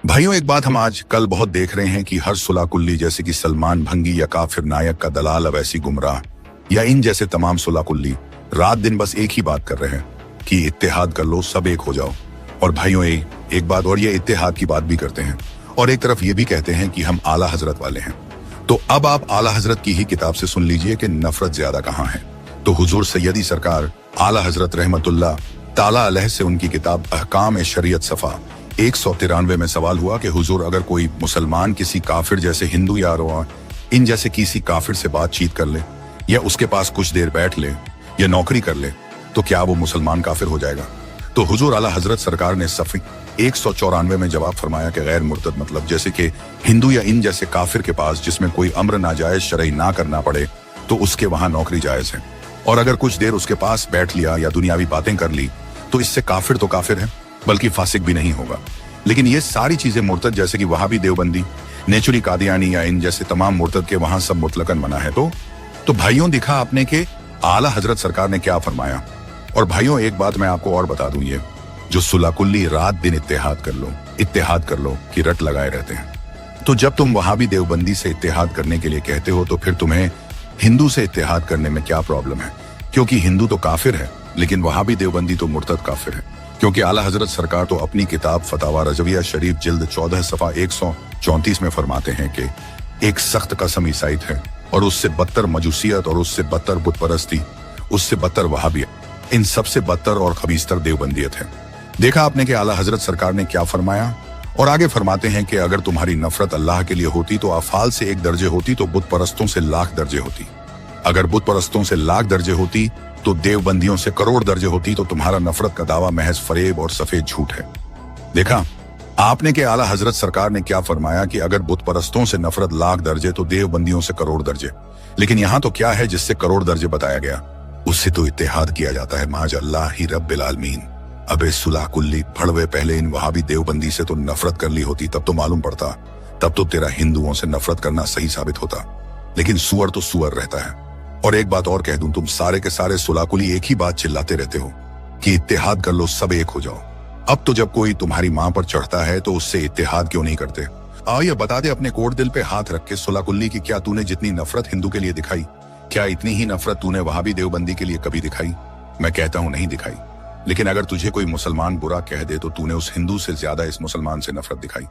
भाइयों, एक बात हम आज कल बहुत देख रहे हैं कि हर सुलह कुल्ली जैसे कि सलमान भंगी या काफिर नायक का दलाल अवैसी गुमराह या इन जैसे तमाम सुलह कुल्ली रात दिन बस एक ही बात कर रहे हैं कि इत्तेहाद कर लो, सब एक हो जाओ। और भाइयों, एक बात और, ये इत्तेहाद की बात भी करते हैं और एक तरफ ये भी कहते हैं कि हम आला हजरत वाले हैं। तो अब आप आला हजरत की ही किताब से सुन लीजिए कि नफरत ज्यादा कहाँ है। तो हुजूर सैयदी सरकार आला हजरत रहमतुल्लाह ताला अलैह से उनकी किताब अहकाम शरीयत सफ़ा 193 में सवाल हुआ कि हुजूर, अगर कोई मुसलमान किसी काफिर जैसे हिंदू या इन जैसे किसी काफिर से बातचीत कर ले या उसके पास कुछ देर बैठ ले या नौकरी कर ले तो क्या वो मुसलमान काफिर हो जाएगा? तो हुजूर आला हजरत सरकार ने सफ़ी 194 में जवाब फरमाया कि गैर मुर्तद मतलब जैसे कि हिंदू या इन जैसे काफिर के पास जिसमें कोई अम्र नाजायज शरई ना करना पड़े तो उसके वहां नौकरी जायज है, और अगर कुछ देर उसके पास बैठ लिया या दुनियावी बातें कर ली तो इससे काफिर तो काफिर है बल्कि फासिक भी नहीं होगा। लेकिन ये सारी चीजें मुर्तद जैसे कि वहां भी देवबंदी, नेचुरी कादियानी या इन जैसे तमाम मुर्तद के वहां सब मुतलकन मना है। तो भाइयों, दिखा आपने कि आला हजरत सरकार ने क्या फरमाया। और भाइयों, एक बात मैं आपको और बता दूं, ये जो सुलह कुल्ली रात दिन इत्तेहाद कर लो कि रट लगाए रहते हैं, तो जब तुम वहां भी देवबंदी से इत्तेहाद करने के लिए कहते हो तो फिर तुम्हें हिंदू से इत्तेहाद करने में क्या प्रॉब्लम है? क्योंकि हिंदू तो काफिर है लेकिन वहां भी देवबंदी तो मुर्तद काफिर है। क्योंकि आला हजरत सरकार तो अपनी किताब फतावा रजविया शरीफ जिल्द 14 सफ़ा 134 में फरमाते हैं कि एक सख्त कसम ईसाईत है और उससे बदतर मजूसियत और उससे बदतर बुत परस्ती, उससे बदतर वहाबियत, इन सबसे बदतर और खबीस्तर देवबंदियत है। देखा आपने कि आला हजरत सरकार ने क्या फरमाया। और आगे फरमाते हैं कि अगर तुम्हारी नफरत अल्लाह के लिए होती तो अफाल से 1 दर्जे होती तो बुत परस्तों से लाख दर्जे होती। अगर बुत परस्तों से लाख दर्जे होती तो देवबंदियों से करोड़ दर्जे होती। तो तुम्हारा नफरत का दावा महज फरेब और सफेद झूठ है। देखा आपने कि आला हजरत सरकार ने क्या फरमाया कि अगर बुत परस्तों से नफरत लाख दर्जे तो देवबंदियों से करोड़ दर्जे। लेकिन यहाँ तो क्या है जिससे करोड़ दर्जे बताया गया, उससे तो इत्तेहाद किया जाता है। माज अल्लाह ही रब्बिल आलमीन। अबे सुलह कुल्ली, फड़वे पहले इन वहाबी देवबंदी से तो नफरत कर ली होती तब तो मालूम पड़ता, तब तो तेरा हिंदुओं से नफरत करना सही साबित होता। लेकिन सुअर तो सुअर रहता है। और एक बात और कह दूं, तुम सारे के सारे सुलह कुली एक ही बात चिल्लाते रहते हो कि इत्तेहाद कर लो, सब एक हो जाओ। अब तो जब कोई तुम्हारी मां पर चढ़ता है तो उससे इत्तेहाद क्यों नहीं करते? ये बता दे अपने कोट दिल पे हाथ रख के सुलह कुल्ली की, क्या तूने जितनी नफरत हिंदू के लिए दिखाई, क्या इतनी ही नफरत तूने वहाबी देवबंदी के लिए कभी दिखाई? मैं कहता हूं नहीं दिखाई। लेकिन अगर तुझे कोई मुसलमान बुरा कह दे तो तूने उस हिंदू से ज्यादा इस मुसलमान से नफरत दिखाई।